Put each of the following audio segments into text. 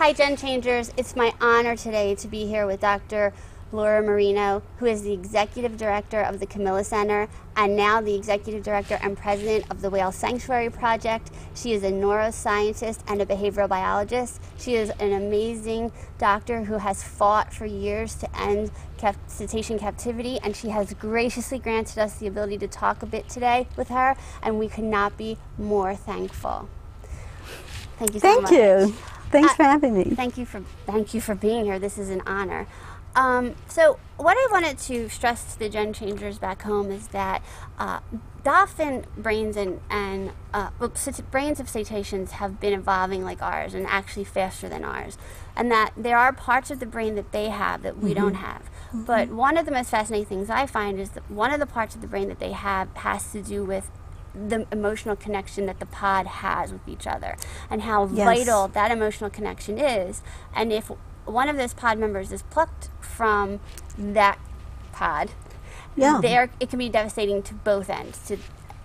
Hi, Gen Changers. It's my honor today to be here with Dr. Laura Marino, who is the Executive Director of the Kimmela Center and now the Executive Director and President of the Whale Sanctuary Project. She is a neuroscientist and a behavioral biologist. She is an amazing doctor who has fought for years to end cetacean captivity, and she has graciously granted us the ability to talk a bit today with her, and we could not be more thankful. Thank you so much. Thank you. Thanks for having me. Thank you for being here. This is an honor. So what I wanted to stress to the Gen Changers back home is that dolphin brains and brains of cetaceans have been evolving like ours, and actually faster than ours, and that there are parts of the brain that they have that we don't have. But one of the most fascinating things I find is that one of the parts of the brain that they have has to do with the emotional connection that the pod has with each other, and how vital that emotional connection is. And if one of those pod members is plucked from that pod, it can be devastating to both ends,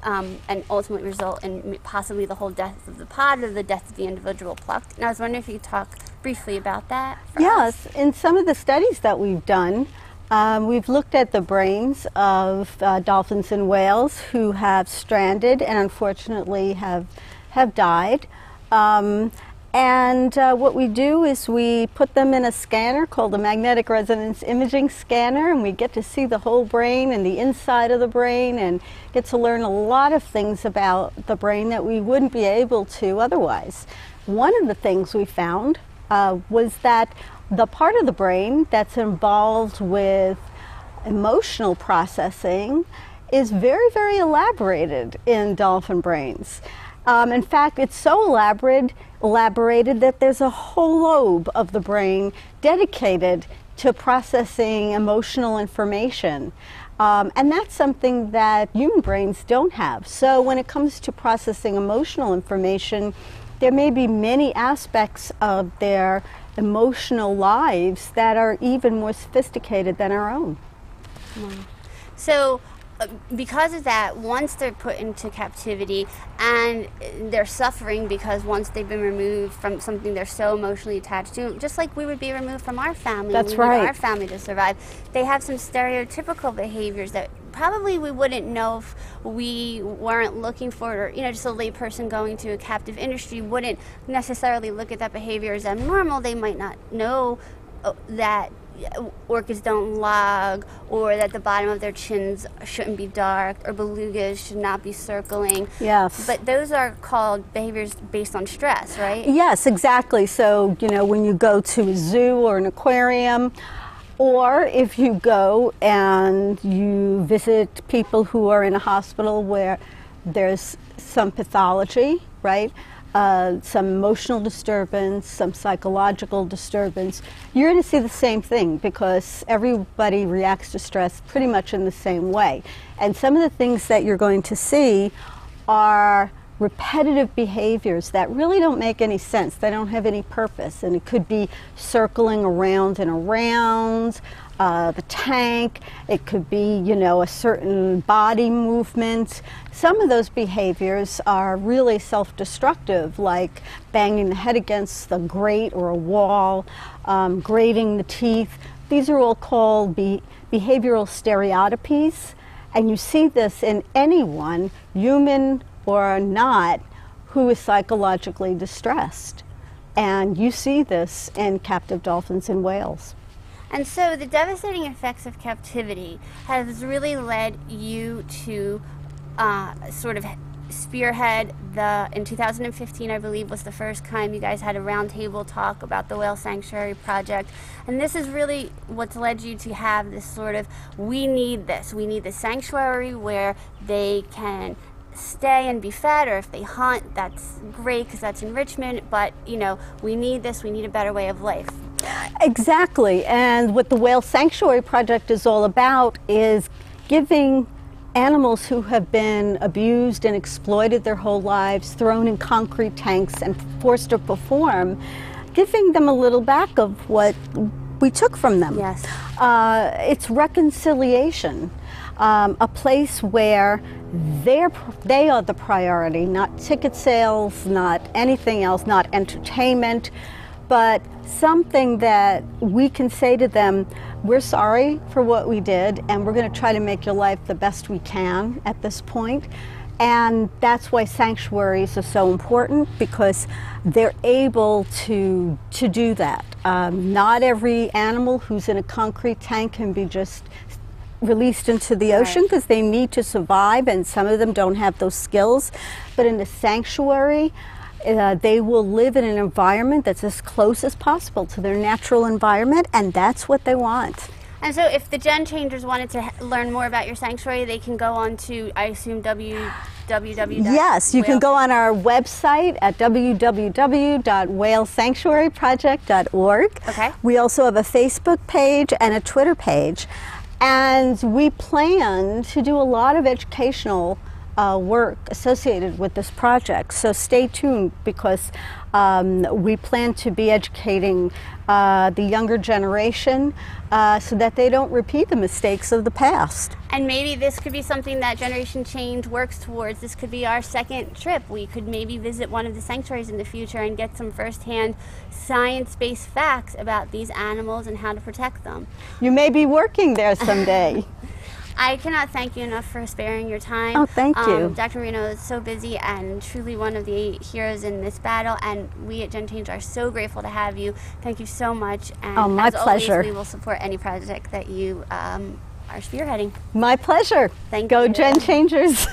and ultimately result in possibly the whole death of the pod or the death of the individual plucked. And I was wondering if you could talk briefly about that for us. In some of the studies that we've done, we've looked at the brains of dolphins and whales who have stranded and unfortunately have died. And what we do is we put them in a scanner called a magnetic resonance imaging scanner, and we get to see the whole brain and the inside of the brain and get to learn a lot of things about the brain that we wouldn't be able to otherwise. One of the things we found was that the part of the brain that's involved with emotional processing is very, very elaborated in dolphin brains. In fact, it's so elaborated that there's a whole lobe of the brain dedicated to processing emotional information. And that's something that human brains don't have. So when it comes to processing emotional information, there may be many aspects of their emotional lives that are even more sophisticated than our own. So because of that, once they're put into captivity and they're suffering because once they've been removed from something they're so emotionally attached to, just like we would be removed from our family, that's we right, need our family to survive, they have some stereotypical behaviors that probably we wouldn't know if we weren't looking for it, or just a lay person going to a captive industry wouldn't necessarily look at that behavior as abnormal. They might not know that orcas don't log, or that the bottom of their chins shouldn't be dark, or belugas should not be circling. Yes. But those are called behaviors based on stress, right? Yes, exactly. So, when you go to a zoo or an aquarium, or if you go and you visit people who are in a hospital where there's some pathology, right? Some emotional disturbance, some psychological disturbance, you're going to see the same thing because everybody reacts to stress pretty much in the same way. And some of the things that you're going to see are repetitive behaviors that really don't make any sense. They don't have any purpose, and it could be circling around and around the tank. It could be, a certain body movement. Some of those behaviors are really self-destructive, like banging the head against the grate or a wall, grating the teeth. These are all called behavioral stereotypies, and you see this in anyone, human or not, who is psychologically distressed. And you see this in captive dolphins and whales. And so the devastating effects of captivity has really led you to sort of spearhead in 2015, I believe, was the first time you guys had a roundtable talk about the Whale Sanctuary Project. And this is really what's led you to have this sort of, we need this sanctuary where they can stay and be fed, or if they hunt, that's great because that's enrichment, but we need this, we need a better way of life. Exactly, and what the Whale Sanctuary Project is all about is giving animals who have been abused and exploited their whole lives, thrown in concrete tanks and forced to perform, giving them a little back of what we took from them. Yes. It's reconciliation, a place where they are the priority, not ticket sales, not anything else, not entertainment, but something that we can say to them, we're sorry for what we did, and we're going to try to make your life the best we can at this point. And that's why sanctuaries are so important, because they're able to do that. Not every animal who's in a concrete tank can be just released into the ocean, because they need to survive, and some of them don't have those skills. But in a sanctuary, they will live in an environment that's as close as possible to their natural environment, and that's what they want. And so if the Gen Changers wanted to learn more about your sanctuary, they can go on to, I assume, www. Yes, you can go on our website at www.whalesanctuaryproject.org. Okay. We also have a Facebook page and a Twitter page. And we plan to do a lot of educational work associated with this project. So stay tuned, because we plan to be educating the younger generation so that they don't repeat the mistakes of the past. And maybe this could be something that Generation Change works towards. This could be our second trip. We could maybe visit one of the sanctuaries in the future and get some firsthand science-based facts about these animals and how to protect them. You may be working there someday. I cannot thank you enough for sparing your time. Oh, thank you. Dr. Marino is so busy and truly one of the heroes in this battle, and we at Gen Change are so grateful to have you. Thank you so much. And oh, my pleasure. Always, we will support any project that you are spearheading. My pleasure. Thank you. Go you. Gen Changers.